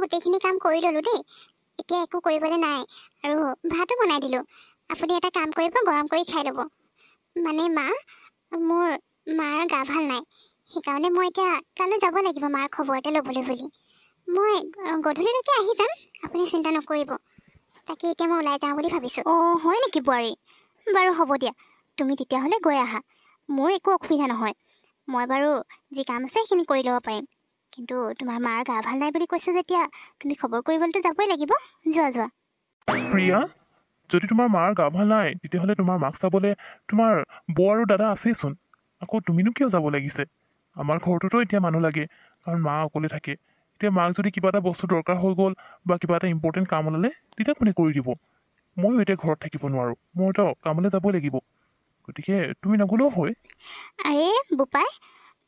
গোটেইখিনি কাম কৰি ল'লোঁ দেই। এতিয়া একো কৰিবলৈ নাই আৰু ভাতো বনাই দিলোঁ। আপুনি এটা কাম কৰিব, গৰম কৰি খাই ল'ব। মানে মা, মোৰ মাৰ গা ভাল নাই, সেইকাৰণে মই এতিয়া তালৈ যাব লাগিব মাৰ খবৰ এটা ল'বলৈ বুলি। মই গধূলিলৈকে আহি যাম, আপুনি চিন্তা নকৰিব। তাকে এতিয়া মই ওলাই যাওঁ বুলি ভাবিছোঁ। অঁ হয় নেকি বোৱাৰী? বাৰু হ'ব দিয়া, তুমি তেতিয়াহ'লে গৈ আহা। মোৰ একো অসুবিধা নহয়, মই বাৰু যি কাম আছে সেইখিনি কৰি ল'ব পাৰিম। কিন্তু তোমাৰ মাৰ গা ভাল নাই বুলি কৈছে যেতিয়া তুমি খবৰ কৰিবলৈতো যাবই লাগিব। যোৱা যোৱা। প্ৰিয়া, যদি তোমাৰ মাৰ গা ভাল নাই তেতিয়াহ'লে তোমাৰ মাক চাবলৈ তোমাৰ বৌ আৰু দাদা আছেইচোন। আকৌ তুমিনো কিয় যাব লাগিছে? আমাৰ ঘৰটোতো এতিয়া মানুহ লাগে, কাৰণ মা অকলে থাকে। এতিয়া মাক যদি কিবা এটা বস্তু দৰকাৰ হৈ গ'ল বা কিবা এটা ইম্পৰ্টেণ্ট কাম ওলালে তেতিয়া কোনে কৰি দিব? ময়ো এতিয়া ঘৰত থাকিব নোৱাৰোঁ, মই এতিয়া কামলৈ যাবই লাগিব। গতিকে তুমি নগ'লেও হয়। আৰে বোপাই,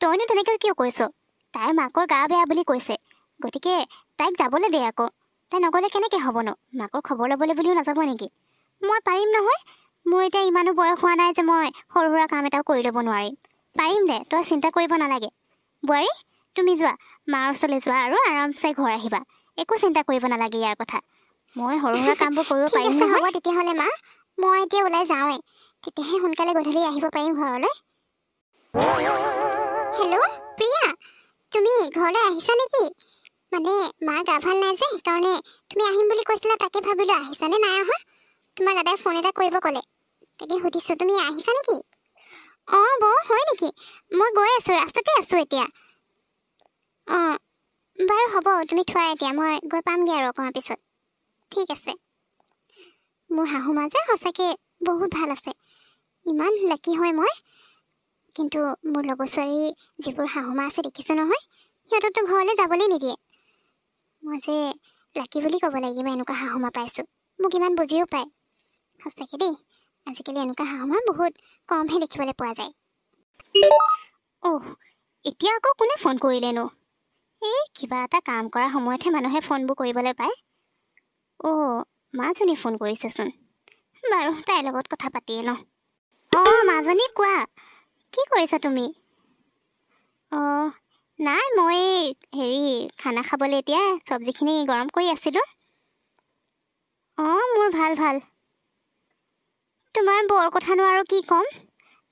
তইনো তেনেকৈ কিয় কৈছ? তাইৰ মাকৰ গা বেয়া বুলি কৈছে, গতিকে তাইক যাবলৈ দে আকৌ। তাই নগ'লে কেনেকৈ হ'বনো? মাকৰ খবৰ ল'বলৈ বুলিও নাযাব নেকি? মই পাৰিম নহয়। মোৰ এতিয়া ইমানো বয়স হোৱা নাই যে মই সৰু সুৰা কাম এটাও কৰি ল'ব নোৱাৰিম। পাৰিম দে, তই চিন্তা কৰিব নালাগে। বোৱাৰী, তুমি যোৱা, মাৰ ওচৰলৈ যোৱা আৰু আৰামছে ঘৰ আহিবা। একো চিন্তা কৰিব নালাগে ইয়াৰ কথা। মই সৰু সুৰা কামবোৰ কৰিব ঠিক পাৰিম আছে, হ'ব নহয়। তেতিয়াহ'লে মা। মই এতিয়া ওলাই যাওঁৱেই, তেতিয়াহে সোনকালে গধূলি আহিব পাৰিম ঘৰলৈ। হেল্ল' প্ৰিয়া, তুমি ঘৰলৈ আহিছা নেকি? মানে মাৰ গা ভাল নাই যে, সেইকাৰণে তুমি আহিম বুলি কৈছিলা, তাকে ভাবিলোঁ আহিছানে নাই অহা। তোমাৰ দাদাই ফোন এটা কৰিব ক'লে, তাকে সুধিছোঁ তুমি আহিছা নেকি? অঁ বৌ, হয় নেকি? মই গৈ আছোঁ, ৰাস্তাতে আছোঁ এতিয়া। অঁ বাৰু হ'ব, তুমি থোৱা এতিয়া, মই গৈ পামগৈ আৰু অকণমান পিছত। ঠিক আছে। মোৰ শাহু মা যে সঁচাকৈ বহুত ভাল আছে। ইমান লাকি হয় মই। কিন্তু মোৰ লগৰ ছোৱালী যিবোৰ শাহু মা আছে দেখিছোঁ নহয়, সিহঁতকতো ঘৰলৈ যাবলৈ নিদিয়ে। মই যে লাকি বুলি ক'ব লাগিব, এনেকুৱা শাহু মা পাইছোঁ। মোক ইমান বুজিও পায়। সঁচাকৈ দেই, আজিকালি এনেকুৱা শাহু মা বহুত কমহে দেখিবলৈ পোৱা যায়। অহ, এতিয়া আকৌ কোনে ফোন কৰিলেনো? এই কিবা এটা কাম কৰাৰ সময়তহে মানুহে ফোনবোৰ কৰিবলৈ পায়। অ' মাজনী ফোন কৰিছেচোন। বাৰু তাইৰ লগত কথা পাতিয়ে লওঁ। অঁ মাজনী, কোৱা, কি কৰিছা তুমি? অঁ নাই, মই খানা খাবলৈ এতিয়া চব্জিখিনি গৰম কৰি আছিলোঁ। অঁ মোৰ ভাল ভাল। তোমাৰ বৰ কথানো আৰু কি ক'ম?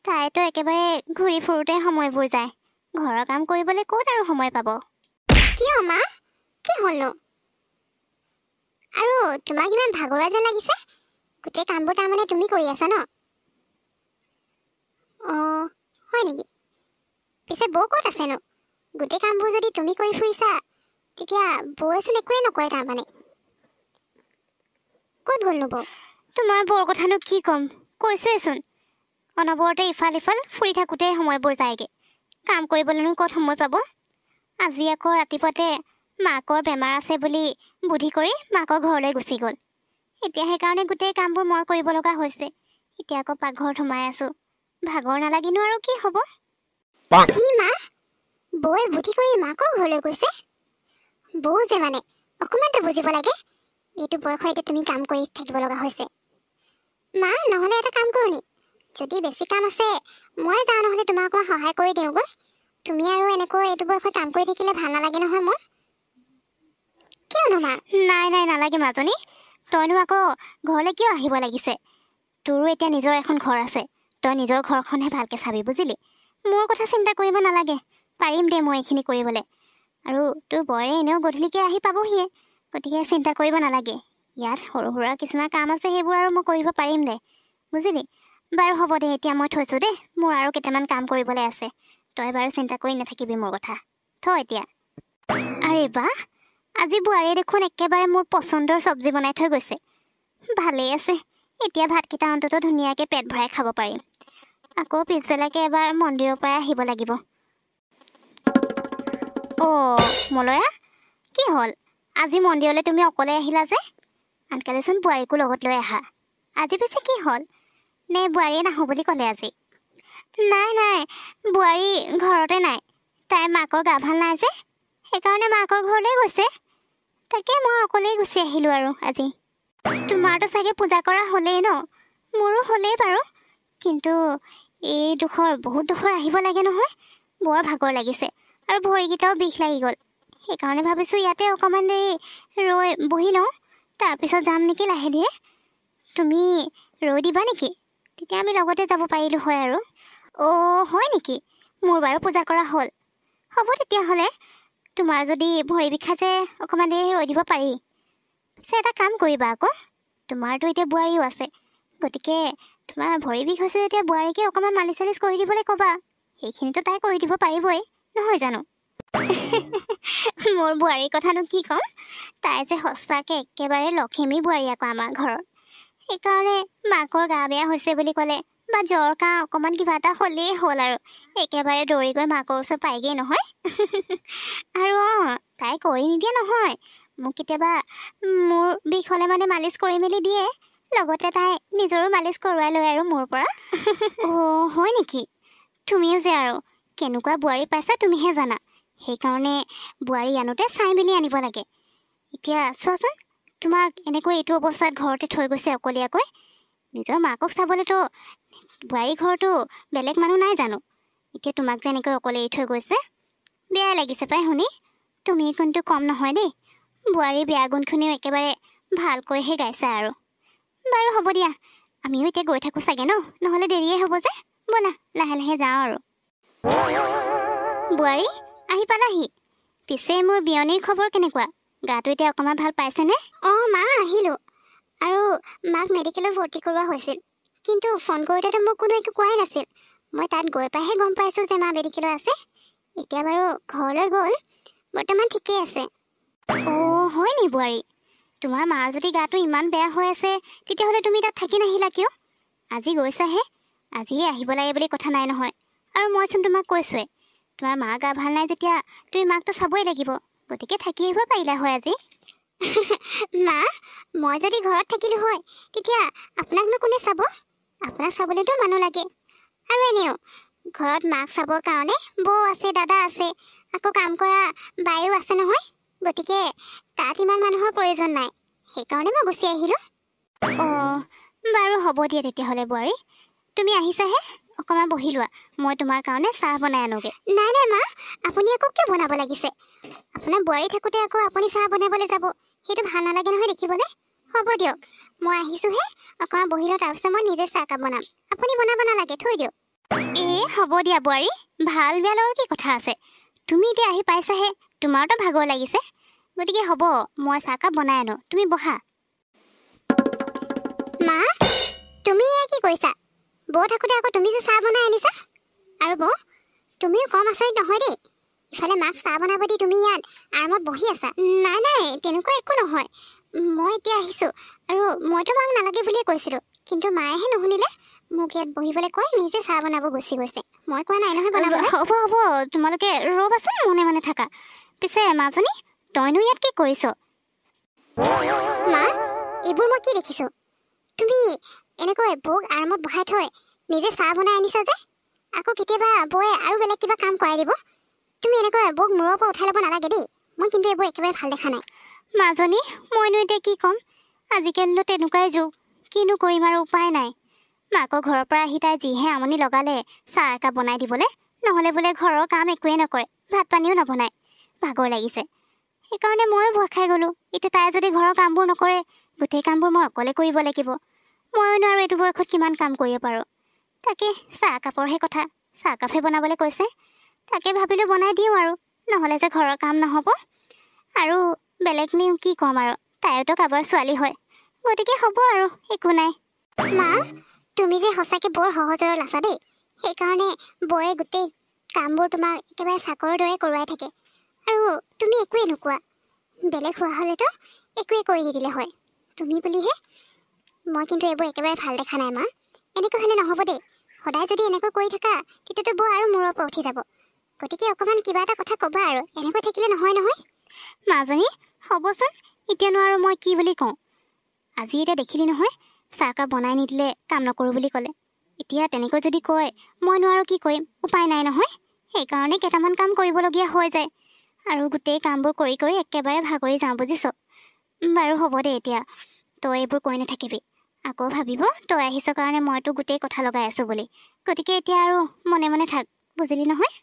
তাইতো একেবাৰে ঘূৰি ফুৰোঁতে সময়বোৰ যায়। ঘৰৰ কাম কৰিবলৈ ক'ত আৰু সময় পাব। কিয় মা, কি হ'লনো? আৰু তোমাক ইমান ভাগৰুৱা যেন লাগিছে। গোটেই কামবোৰ তাৰমানে তুমি কৰি আছা ন? অঁ হয় নেকি? পিছে বৌ ক'ত আছেনো? গোটেই কামবোৰ যদি তুমি কৰি ফুৰিছা, তেতিয়া বৌৱেচোন একোৱে নকৰে তাৰমানে। ক'ত গ'লনো বৌ? তোমাৰ বৰ কথানো কি ক'ম, কৈছোৱেচোন। অনবৰতে ইফাল সিফাল ফুৰি থাকোঁতে সময়বোৰ যায়গৈ। কাম কৰিবলৈনো ক'ত সময় পাব। আজি আকৌ ৰাতিপুৱাতে মাকৰ বেমাৰ আছে বুলি বুদ্ধি কৰি মাকৰ ঘৰলৈ গুচি গ'ল। এতিয়া সেইকাৰণে গোটেই কামবোৰ মই কৰিব লগা হৈছে। এতিয়া আকৌ পাকঘৰত সোমাই আছোঁ। ভাগৰ নালাগিনো আৰু কি হ'ব? কি মা? বৌৱে বুদ্ধি কৰি মাকৰ ঘৰলৈ গৈছে? বৌ যে মানে অকণমানতো বুজিব লাগে। এইটো বয়সত এতিয়া তুমি কাম কৰি থাকিব লগা হৈছে। মা, নহ'লে এটা কাম কৰোঁ নি? যদি বেছি কাম আছে মই যাওঁ, নহ'লে তোমাক অকণমান সহায় কৰি দিওঁগৈ। তুমি আৰু এনেকৈ এইটো বয়সত কাম কৰি থাকিলে ভাল নালাগে নহয় মোৰ। কিয়নো মা? নাই নাই, নালাগে মাজনী। তইনো আকৌ ঘৰলৈ কিয় আহিব লাগিছে? তোৰো এতিয়া নিজৰ এখন ঘৰ আছে। তই নিজৰ ঘৰখনহে ভালকৈ চাবি, বুজিলি? মোৰ কথা চিন্তা কৰিব নালাগে। পাৰিম দে মই এইখিনি কৰিবলৈ। আৰু তোৰ বৰে এনেও গধূলিকৈ আহি পাবহিয়ে, গতিকে চিন্তা কৰিব নালাগে। ইয়াত সৰু সুৰা কিছুমান কাম আছে, সেইবোৰ আৰু মই কৰিব পাৰিম দে, বুজিলি? বাৰু হ'ব দে, এতিয়া মই থৈছোঁ দেই। মোৰ আৰু কেইটামান কাম কৰিবলৈ আছে। তই বাৰু চিন্তা কৰি নাথাকিবি মোৰ কথা। থ এতিয়া। আৰে বাহ, আজি বোৱাৰীয়ে দেখোন একেবাৰে মোৰ পচন্দৰ চব্জি বনাই থৈ গৈছে। ভালেই আছে, এতিয়া ভাতকেইটা অন্ততঃ ধুনীয়াকৈ পেট ভৰাই খাব পাৰিম। আকৌ পিছবেলাকে এবাৰ মন্দিৰৰ পৰাই আহিব লাগিব। অ' মলয়া, কি হ'ল? আজি মন্দিৰলৈ তুমি অকলে আহিলা যে? আনকালেচোন বোৱাৰীকো লগত লৈ আহা। আজি পিছে কি হ'ল? নে বোৱাৰীয়ে নাহোঁ বুলি ক'লে আজি? নাই নাই, বোৱাৰী ঘৰতে নাই। তাইৰ মাকৰ গা ভাল নাই যে, সেইকাৰণে মাকৰ ঘৰলৈ গৈছে। তাকে মই অকলেই গুচি আহিলোঁ আৰু আজি। তোমাৰতো চাগে পূজা কৰা হ'লেই ন? মোৰো হ'লেই বাৰু। কিন্তু বহুত দুখৰ আহিব লাগে নহয়। বৰ ভাগৰ লাগিছে আৰু ভৰিকেইটাও বিষ লাগি গ'ল। সেইকাৰণে ভাবিছোঁ ইয়াতে অকণমান দেৰি ৰৈ বহি লওঁ, তাৰপিছত যাম নেকি লাহে ধীৰে। তুমি ৰৈ দিবা নেকি? তেতিয়া আমি লগতে যাব পাৰিলোঁ হয় আৰু। অ' হয় নেকি? মোৰ বাৰু পূজা কৰা হ'ল। হ'ব তেতিয়াহ'লে, তোমাৰ যদি ভৰি বিষাইছে অকণমান দেৰি ৰৈ দিব পাৰি। পিছে এটা কাম কৰিবা আকৌ, তোমাৰতো এতিয়া বোৱাৰীও আছে, গতিকে তোমাৰ ভৰি বিষ হৈছে যেতিয়া বোৱাৰীকে অকণমান মালিচ চালিচ কৰি দিবলৈ ক'বা। সেইখিনিতো তাই কৰি দিব পাৰিবই, নহয় জানো? মোৰ বোৱাৰীৰ কথানো কি ক'ম, তাই যে সঁচাকৈ একেবাৰে লখিমী বোৱাৰী আকৌ আমাৰ ঘৰৰ। সেইকাৰণে মাকৰ গা বেয়া হৈছে বুলি ক'লে বা জ্বৰ কাহ অকণমান কিবা এটা হ'লেই হ'ল আৰু একেবাৰে দৌৰি গৈ মাকৰ ওচৰত পায়গৈ নহয়। আৰু তাই কৰি নিদিয়ে নহয়, মোক কেতিয়াবা মোৰ বিষ হ'লে মানে মালিচ কৰি মেলি দিয়ে, লগতে তাই নিজৰো মালিচ কৰোৱাই লয় আৰু মোৰ পৰা। অ' হয় নেকি? তুমিও যে আৰু কেনেকুৱা বোৱাৰী পাইছা তুমিহে জানা। সেইকাৰণে বোৱাৰী আনোতে চাই মেলি আনিব লাগে। এতিয়া চোৱাচোন, তোমাক এনেকৈ এইটো অৱস্থাত ঘৰতে থৈ গৈছে অকলীয়াকৈ। নিজৰ মাকক চাবলৈতো বোৱাৰী ঘৰতো বেলেগ মানুহ নাই জানো? এতিয়া তোমাক যে এনেকৈ অকলে এৰি থৈ গৈছে, বেয়া লাগিছে পাই শুনি। তুমি কিন্তু কম নহয় দেই, বোৱাৰীৰ বেয়া গুণখিনিও একেবাৰে ভালকৈহে গাইছা আৰু। বাৰু হ'ব দিয়া, আমিও এতিয়া গৈ থাকোঁ চাগে ন, নহ'লে দেৰিয়ে হ'ব যে। ব'লা লাহে লাহে যাওঁ আৰু। বোৱাৰী আহি পালাহি। পিছে মোৰ বিয়নীৰ খবৰ কেনেকুৱা? গাটো এতিয়া অকণমান ভাল পাইছেনে? অঁ মা, আহিলোঁ। আৰু মাক মেডিকেলত ভৰ্তি কৰোৱা হৈছিল, কিন্তু ফোন কৰোঁতেতো মোক কোনো একো কোৱাই নাছিল। মই তাত গৈ পাইহে গম পাইছোঁ যে মা মেডিকেলত আছে। এতিয়া বাৰু ঘৰলৈ গ'ল, বৰ্তমান ঠিকেই আছে। অ' হয় নি বোৱাৰী? তোমাৰ মাৰ যদি গাটো ইমান বেয়া হৈ আছে, তেতিয়াহ'লে তুমি তাত থাকি নাহিলা কিয়? আজি গৈছাহে, আজিয়ে আহিব লাগে বুলি কথা নাই নহয়। আৰু মইচোন তোমাক কৈছোঁৱে, তোমাৰ মা গা ভাল নাই যেতিয়া তুমি মাকটো চাবই লাগিব, গতিকে থাকি আহিব পাৰিলা হয় আজি। মা, মই যদি ঘৰত থাকিলোঁ হয়, তেতিয়া আপোনাকনো কোনে চাব? আপোনাক চাবলৈতো মানুহ লাগে। আৰু এনেও ঘৰত মাক চাবৰ কাৰণে বৌ আছে, দাদা আছে, আকৌ কাম কৰা বায়ো আছে নহয়। গতিকে তাত ইমান মানুহৰ প্ৰয়োজন নাই, সেইকাৰণে মই গুচি আহিলোঁ। অঁ বাৰু হ'ব দিয়া তেতিয়াহ'লে বোৱাৰী, তুমি আহিছাহে, অকণমান বহি লোৱা, মই তোমাৰ কাৰণে চাহ বনাই আনোগৈ। নাই নাই মা, আপুনি আকৌ কিয় বনাব লাগিছে? আপোনাৰ বোৱাৰী থাকোঁতে আকৌ আপুনি চাহ বনাবলৈ যাব, সেইটো ভাল নালাগে নহয় দেখিবলৈ। হ'ব দিয়ক, মই আহিছোঁহে, অকণমান বহি লওঁ, তাৰপিছত মই নিজে চাহকাপ বনাম। আপুনি বনাব নালাগে, থৈ দিয়ক। হ'ব দিয়া বোৱাৰী, ভাল বেয়া লগত কি কথা আছে? তুমি এতিয়া আহি পাইছাহে, তোমাৰতো ভাগৰ লাগিছে, গতিকে হ'ব, মই চাহকাপ বনাই আনো, তুমি বহা। মা, তুমি এয়া কি কৰিছা? বৌ থাকোঁতে আকৌ তুমি যে চাহ বনাই আনিছা। আৰু বৌ, তুমিও কম আচৰিত নহয় দেই। ইফালে মাক চাহ বনাব দি তুমি ইয়াত আৰামত বহি আছা। নাই নাই, তেনেকুৱা একো নহয়। মই এতিয়া আহিছোঁ, আৰু মইতো মাক নালাগে বুলিয়ে কৈছিলোঁ, কিন্তু মায়েহে নুশুনিলে, মোক ইয়াত বহিবলৈ কৈ নিজে চাহ বনাব গুচি গৈছে। মই কোৱা নাই নহয় বনাবলৈ। হ'ব হ'ব, তোমালোকে ৰ'বাচোন, মনে মনে থাকা। পিছে মাজনী, তইনো ইয়াত কি কৰিছ? মা, এইবোৰ মই কি দেখিছোঁ? তুমি এনেকৈ বৌক আৰামত বহাই থৈ নিজে চাহ বনাই আনিছা যে, আকৌ কেতিয়াবা বৌয়ে আৰু বেলেগ কিবা কাম কৰাই দিব। তুমি এনেকৈ বৌক মূৰৰ পৰা উঠাই ল'ব নালাগে দেই। মই কিন্তু এইবোৰ একেবাৰে ভাল দেখা নাই। মাজনী, মইনো এতিয়া কি ক'ম? আজিকালিতো তেনেকুৱাই যুগ, কিনো কৰিম আৰু উপায় নাই। মাকৰ ঘৰৰ পৰা আহি তাই যিহে আমনি লগালে চাহ একাপ বনাই দিবলৈ, নহ'লে বোলে ঘৰৰ কাম একোৱে নকৰে, ভাত পানীও নবনায়, ভাগৰ লাগিছে। সেইকাৰণে ময়ো ভয় খাই গ'লোঁ। এতিয়া তাই যদি ঘৰৰ কামবোৰ নকৰে, গোটেই কামবোৰ মই অকলে কৰিব লাগিব। মইনো আৰু এইটো বয়সত কিমান কাম কৰিব পাৰোঁ? তাকে চাহকাপৰহে কথা, চাহকাপহে বনাবলৈ কৈছে, তাকে ভাবিলোঁ বনাই দিওঁ আৰু, নহ'লে যে ঘৰৰ কাম নহ'ব। আৰু বেলেগনো কি ক'ম আৰু, তাইওতো কাৰোবাৰ ছোৱালী হয়, গতিকে হ'ব আৰু একো নাই। মা, তুমি যে সঁচাকৈ বৰ সহজৰ লাছা দেই। সেইকাৰণে বৌয়ে গোটেই কামবোৰ তোমাক একেবাৰে চাকৰৰ দৰে কৰোৱাই থাকে, আৰু তুমি একোৱেই নোকোৱা। বেলেগ হোৱা হ'লেতো একোৱেই কৰি নিদিলে হয়, তুমি বুলিহে। মই কিন্তু এইবোৰ একেবাৰে ভাল দেখা নাই মা। এনেকৈ হ'লে নহ'ব দেই। সদায় যদি এনেকৈ কৰি থাকা, তেতিয়াতো বৌ আৰু মূৰৰ পৰা উঠি যাব। গতিকে অকণমান কিবা এটা কথা ক'বা আৰু, এনেকৈ থাকিলে নহয় নহয়। মাজনী, হ'বচোন, এতিয়ানো আৰু মই কি বুলি কওঁ? আজি এতিয়া দেখিলি নহয়, চাহকাপ বনাই নিদিলে কাম নকৰোঁ বুলি ক'লে। এতিয়া তেনেকৈ যদি কয়, মইনো আৰু কি কৰিম? উপায় নাই নহয়। সেইকাৰণে কেইটামান কাম কৰিবলগীয়া হৈ যায়, আৰু গোটেই কামবোৰ কৰি কৰি একেবাৰে ভাগৰি যাওঁ, বুজিছ? বাৰু হ'ব দে এতিয়া, তই এইবোৰ কৈ নাথাকিবি। আকৌ ভাবিব তই আহিছ কাৰণে মইতো গোটেই কথা লগাই আছোঁ বুলি। গতিকে এতিয়া আৰু মনে মনে থাক, বুজিলি নহয়?